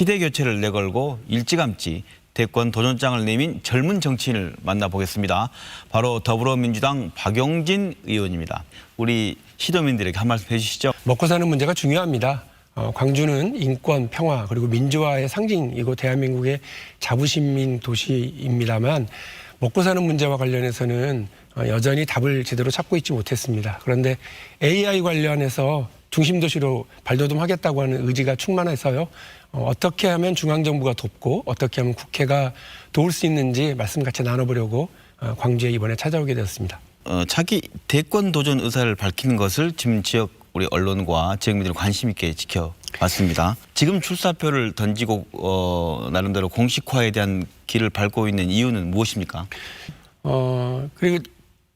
시대 교체를 내걸고 일찌감치 대권 도전장을 내민 젊은 정치인을 만나보겠습니다. 바로 더불어민주당 박용진 의원입니다. 우리 시도민들에게 한 말씀 해주시죠. 먹고 사는 문제가 중요합니다. 광주는 인권, 평화 그리고 민주화의 상징이고 대한민국의 자부심인 도시입니다만 먹고 사는 문제와 관련해서는 여전히 답을 제대로 찾고 있지 못했습니다. 그런데 AI 관련해서 중심도시로 발돋움하겠다고 하는 의지가 충만해서요. 어떻게 하면 중앙정부가 돕고 어떻게 하면 국회가 도울 수 있는지 말씀 같이 나눠보려고 광주에 이번에 찾아오게 되었습니다. 차기 대권 도전 의사를 밝히는 것을 지금 지역 우리 언론과 지역민들이 관심 있게 지켜봤습니다. 지금 출사표를 던지고 나름대로 공식화에 대한 길을 밟고 있는 이유는 무엇입니까? 그리고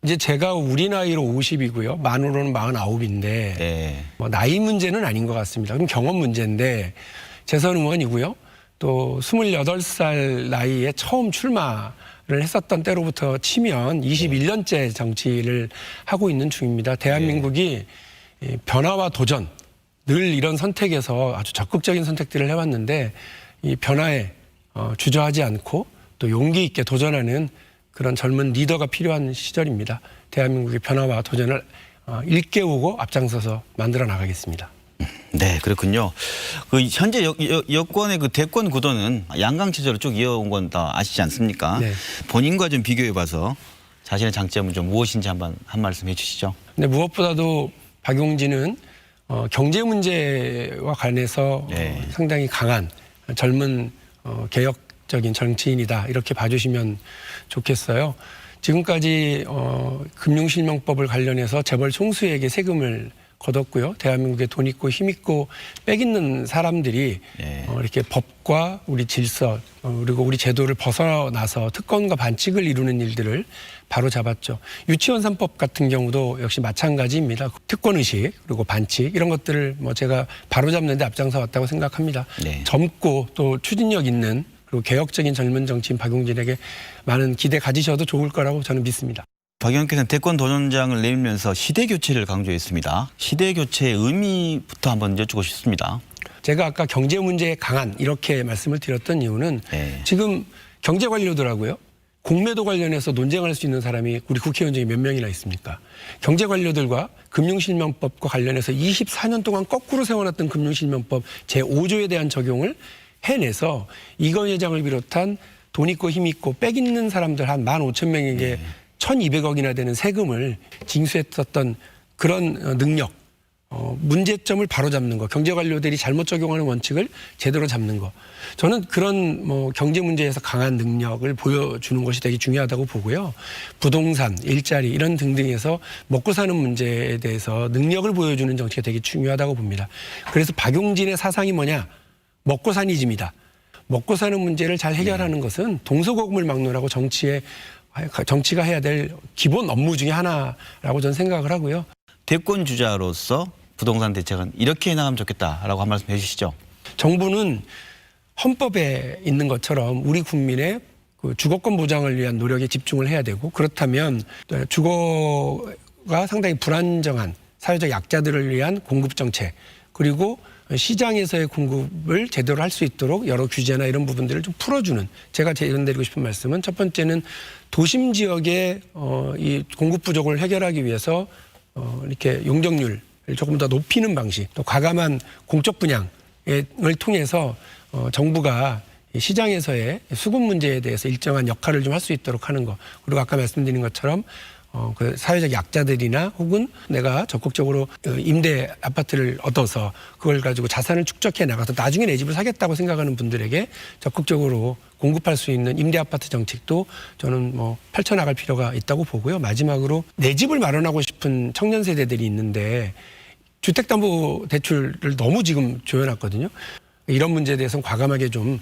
이제 제가 우리 나이로 50이고요. 만으로는 49인데 네. 나이 문제는 아닌 것 같습니다. 그럼 경험 문제인데 재선 의원이고요. 또 28살 나이에 처음 출마를 했었던 때로부터 치면 21년째 정치를 하고 있는 중입니다. 대한민국이 변화와 도전, 늘 이런 선택에서 아주 적극적인 선택들을 해왔는데 이 변화에 주저하지 않고 또 용기 있게 도전하는 그런 젊은 리더가 필요한 시절입니다. 대한민국의 변화와 도전을 일깨우고 앞장서서 만들어 나가겠습니다. 네, 그렇군요. 현재 여권의 대권 구도는 양강 체제로 쭉 이어온 건 다 아시지 않습니까? 네. 본인과 좀 비교해봐서 자신의 장점은 좀 무엇인지 한 말씀 해주시죠. 근데 무엇보다도 박용진은 경제 문제와 관해서 네. 상당히 강한 젊은 개혁적인 정치인이다 이렇게 봐주시면 좋겠어요. 지금까지 금융실명법을 관련해서 재벌 총수에게 세금을 거뒀고요. 대한민국에 돈 있고 힘 있고 빽 있는 사람들이 네. 이렇게 법과 우리 질서 그리고 우리 제도를 벗어나서 특권과 반칙을 이루는 일들을 바로 잡았죠. 유치원 3법 같은 경우도 역시 마찬가지입니다. 특권의식 그리고 반칙 이런 것들을 제가 바로 잡는 데 앞장서 왔다고 생각합니다. 네. 젊고 또 추진력 있는 그리고 개혁적인 젊은 정치인 박용진에게 많은 기대 가지셔도 좋을 거라고 저는 믿습니다. 박 의원께서는 대권 도전장을 내밀면서 시대 교체를 강조했습니다. 시대 교체의 의미부터 한번 여쭙고 싶습니다. 제가 아까 경제 문제에 강한 이렇게 말씀을 드렸던 이유는 네. 지금 경제 관료들하고요. 공매도 관련해서 논쟁할 수 있는 사람이 우리 국회의원 중에 몇 명이나 있습니까? 경제 관료들과 금융실명법과 관련해서 24년 동안 거꾸로 세워놨던 금융실명법 제5조에 대한 적용을 해내서 이건 회장을 비롯한 돈 있고 힘 있고 빽 있는 사람들 한 15,000명에게 1,200억이나 되는 세금을 징수했었던 그런 능력, 문제점을 바로 잡는 거, 경제 관료들이 잘못 적용하는 원칙을 제대로 잡는 거. 저는 그런 경제 문제에서 강한 능력을 보여주는 것이 되게 중요하다고 보고요. 부동산, 일자리 이런 등등에서 먹고 사는 문제에 대해서 능력을 보여주는 정치가 되게 중요하다고 봅니다. 그래서 박용진의 사상이 뭐냐? 먹고 사니즘이다. 먹고 사는 문제를 잘 해결하는 것은 동서고금을 막론하고 정치가 해야 될 기본 업무 중에 하나라고 저는 생각을 하고요. 대권 주자로서 부동산 대책은 이렇게 해나가면 좋겠다라고 한 말씀 해주시죠. 정부는 헌법에 있는 것처럼 우리 국민의 주거권 보장을 위한 노력에 집중을 해야 되고 그렇다면 주거가 상당히 불안정한 사회적 약자들을 위한 공급 정책 그리고 시장에서의 공급을 제대로 할 수 있도록 여러 규제나 이런 부분들을 좀 풀어주는 제가 드리고 싶은 말씀은 첫 번째는 도심 지역의 이 공급 부족을 해결하기 위해서 이렇게 용적률을 조금 더 높이는 방식 또 과감한 공적 분양을 통해서 정부가 시장에서의 수급 문제에 대해서 일정한 역할을 좀 할 수 있도록 하는 거 그리고 아까 말씀드린 것처럼 그 사회적 약자들이나 혹은 내가 적극적으로 임대 아파트를 얻어서 그걸 가지고 자산을 축적해 나가서 나중에 내 집을 사겠다고 생각하는 분들에게 적극적으로 공급할 수 있는 임대 아파트 정책도 저는 펼쳐나갈 필요가 있다고 보고요. 마지막으로 내 집을 마련하고 싶은 청년 세대들이 있는데 주택담보대출을 너무 지금 조여놨거든요. 이런 문제에 대해서는 과감하게 좀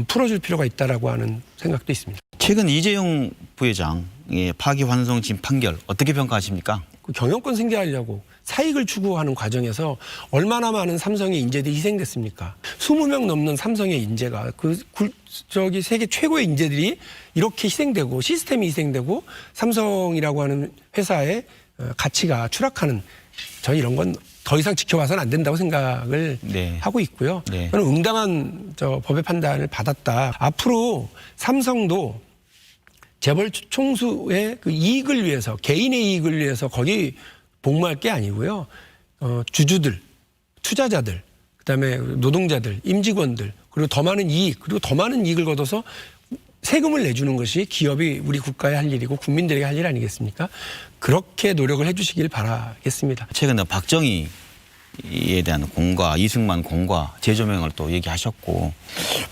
풀어줄 필요가 있다라고 하는 생각도 있습니다. 최근 이재용 부회장의 파기환송심 판결 어떻게 평가하십니까? 경영권 승계하려고 사익을 추구하는 과정에서 얼마나 많은 삼성의 인재들이 희생됐습니까? 20명 넘는 삼성의 인재가 세계 최고의 인재들이 이렇게 희생되고 시스템이 희생되고 삼성이라고 하는 회사의 가치가 추락하는 저는 이런 건 더 이상 지켜봐서는 안 된다고 생각을 네. 하고 있고요. 네. 저는 응당한 법의 판단을 받았다. 앞으로 삼성도 재벌 총수의 그 이익을 위해서, 개인의 이익을 위해서 거기 복무할 게 아니고요. 주주들, 투자자들, 그다음에 노동자들, 임직원들, 그리고 더 많은 이익, 그리고 더 많은 이익을 거둬서 세금을 내주는 것이 기업이 우리 국가에 할 일이고 국민들에게 할 일 아니겠습니까? 그렇게 노력을 해주시길 바라겠습니다. 최근에 박정희에 대한 공과 이승만 공과 재조명을 또 얘기하셨고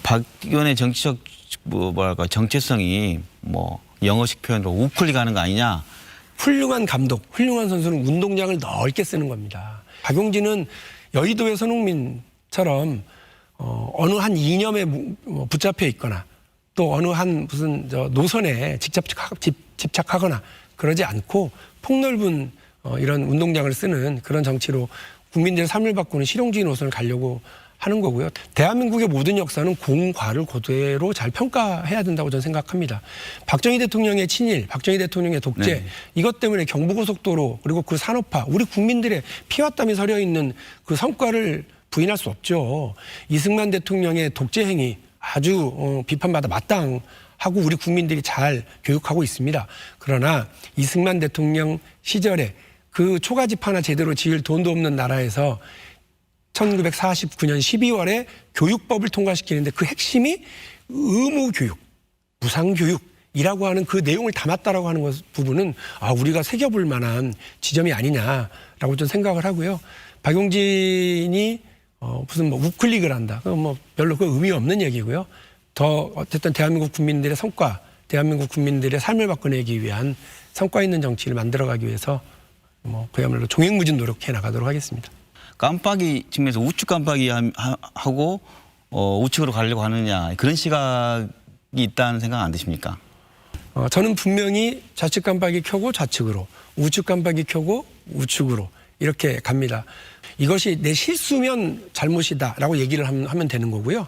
박 의원의 정치적 뭐랄까 정체성이 뭐 영어식 표현으로 우클릭 하는 거 아니냐. 훌륭한 감독, 훌륭한 선수는 운동장을 넓게 쓰는 겁니다. 박용진은 여의도의 손흥민처럼 어느 한 이념에 붙잡혀 있거나 또 어느 한 무슨 노선에 집착하거나 그러지 않고 폭넓은 이런 운동장을 쓰는 그런 정치로 국민들의 삶을 바꾸는 실용주의 노선을 가려고 하는 거고요. 대한민국의 모든 역사는 공과를 그대로 잘 평가해야 된다고 저는 생각합니다. 박정희 대통령의 친일, 박정희 대통령의 독재, 네. 이것 때문에 경부고속도로 그리고 그 산업화, 우리 국민들의 피와 땀이 서려 있는 그 성과를 부인할 수 없죠. 이승만 대통령의 독재 행위 아주 비판받아 마땅하고 우리 국민들이 잘 교육하고 있습니다. 그러나 이승만 대통령 시절에 그 초가집 하나 제대로 지을 돈도 없는 나라에서 1949년 12월에 교육법을 통과시키는데 그 핵심이 의무교육, 무상교육이라고 하는 그 내용을 담았다라고 하는 부분은 우리가 새겨볼 만한 지점이 아니냐라고 좀 생각을 하고요. 박용진이 무슨 뭐 우클릭을 한다. 뭐 별로 그 의미 없는 얘기고요. 더 어쨌든 대한민국 국민들의 성과, 대한민국 국민들의 삶을 바꿔내기 위한 성과 있는 정치를 만들어가기 위해서 뭐 그야말로 종횡무진 노력해 나가도록 하겠습니다. 깜빡이 측면에서 우측 깜빡이 하고 우측으로 가려고 하느냐 그런 시각이 있다는 생각 안 드십니까? 저는 분명히 좌측 깜빡이 켜고 좌측으로, 우측 깜빡이 켜고 우측으로 이렇게 갑니다. 이것이 내 실수면 잘못이다라고 얘기를 하면 되는 거고요.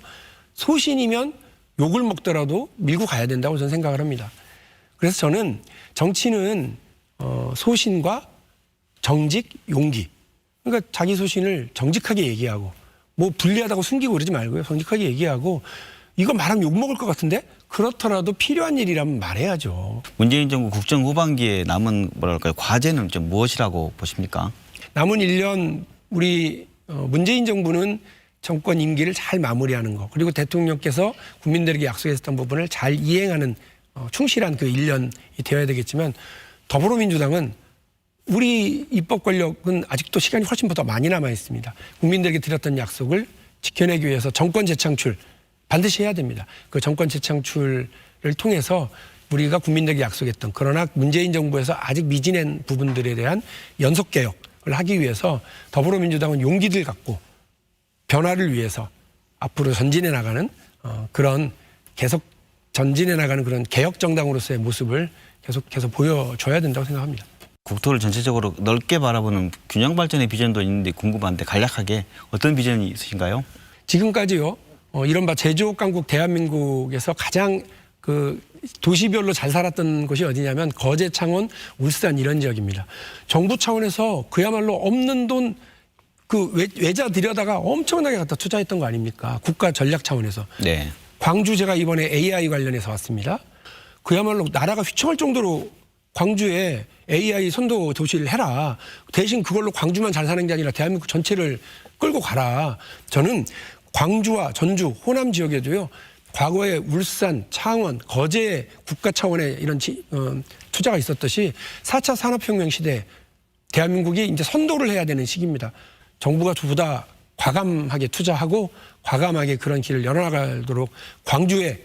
소신이면 욕을 먹더라도 밀고 가야 된다고 저는 생각을 합니다. 그래서 저는 정치는 소신과 정직, 용기. 그러니까 자기 소신을 정직하게 얘기하고 뭐 불리하다고 숨기고 그러지 말고요. 정직하게 얘기하고 이거 말하면 욕먹을 것 같은데 그렇더라도 필요한 일이라면 말해야죠. 문재인 정부 국정 후반기에 남은 뭐랄까요 과제는 좀 무엇이라고 보십니까? 남은 1년 우리 문재인 정부는 정권 임기를 잘 마무리하는 거 그리고 대통령께서 국민들에게 약속했던 부분을 잘 이행하는 충실한 그 1년이 되어야 되겠지만 더불어민주당은 우리 입법 권력은 아직도 시간이 훨씬 더 많이 남아 있습니다. 국민들에게 드렸던 약속을 지켜내기 위해서 정권 재창출 반드시 해야 됩니다. 그 정권 재창출을 통해서 우리가 국민들에게 약속했던 그러나 문재인 정부에서 아직 미진한 부분들에 대한 연속 개혁을 하기 위해서 더불어민주당은 용기를 갖고 변화를 위해서 앞으로 전진해 나가는 그런 계속 전진해 나가는 그런 개혁 정당으로서의 모습을 계속해서 보여줘야 된다고 생각합니다. 국토를 전체적으로 넓게 바라보는 균형 발전의 비전도 있는데 궁금한데 간략하게 어떤 비전이 있으신가요? 지금까지요. 이른바 제조업 강국 대한민국에서 가장 그 도시별로 잘 살았던 곳이 어디냐면 거제, 창원, 울산 이런 지역입니다. 정부 차원에서 그야말로 없는 돈 그 외자 들여다가 엄청나게 갖다 투자했던 거 아닙니까? 국가 전략 차원에서. 네. 광주 제가 이번에 AI 관련해서 왔습니다. 그야말로 나라가 휘청할 정도로 광주에 AI 선도 도시를 해라. 대신 그걸로 광주만 잘 사는 게 아니라 대한민국 전체를 끌고 가라. 저는 광주와 전주, 호남 지역에도요. 과거에 울산, 창원, 거제 국가 차원의 이런 투자가 있었듯이 4차 산업혁명 시대에 대한민국이 이제 선도를 해야 되는 시기입니다. 정부가 보다 과감하게 투자하고 과감하게 그런 길을 열어나가도록 광주에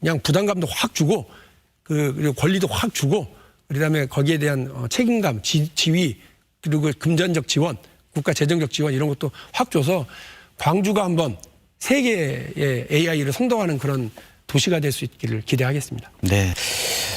그냥 부담감도 확 주고 그리고 권리도 확 주고 그다음에 거기에 대한 책임감, 지위 그리고 금전적 지원, 국가 재정적 지원 이런 것도 확 줘서 광주가 한번 세계의 AI를 선도하는 그런 도시가 될 수 있기를 기대하겠습니다. 네.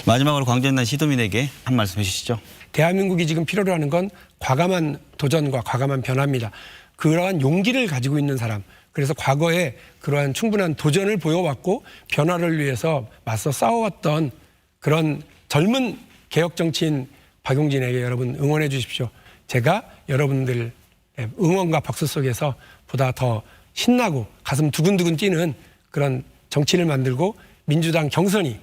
마지막으로 광주에 있는 시도민에게 한 말씀 해주시죠. 대한민국이 지금 필요로 하는 건 과감한 도전과 과감한 변화입니다. 그러한 용기를 가지고 있는 사람. 그래서 과거에 그러한 충분한 도전을 보여왔고 변화를 위해서 맞서 싸워왔던 그런 젊은 개혁 정치인 박용진에게 여러분 응원해 주십시오. 제가 여러분들의 응원과 박수 속에서 보다 더 신나고 가슴 두근두근 뛰는 그런 정치를 만들고 민주당 경선이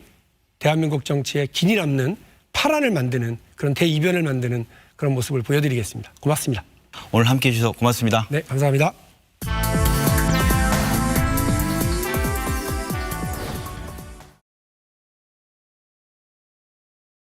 대한민국 정치에 길이 남는 파란을 만드는 그런 대이변을 만드는 그런 모습을 보여드리겠습니다. 고맙습니다. 오늘 함께해 주셔서 고맙습니다. 네, 감사합니다.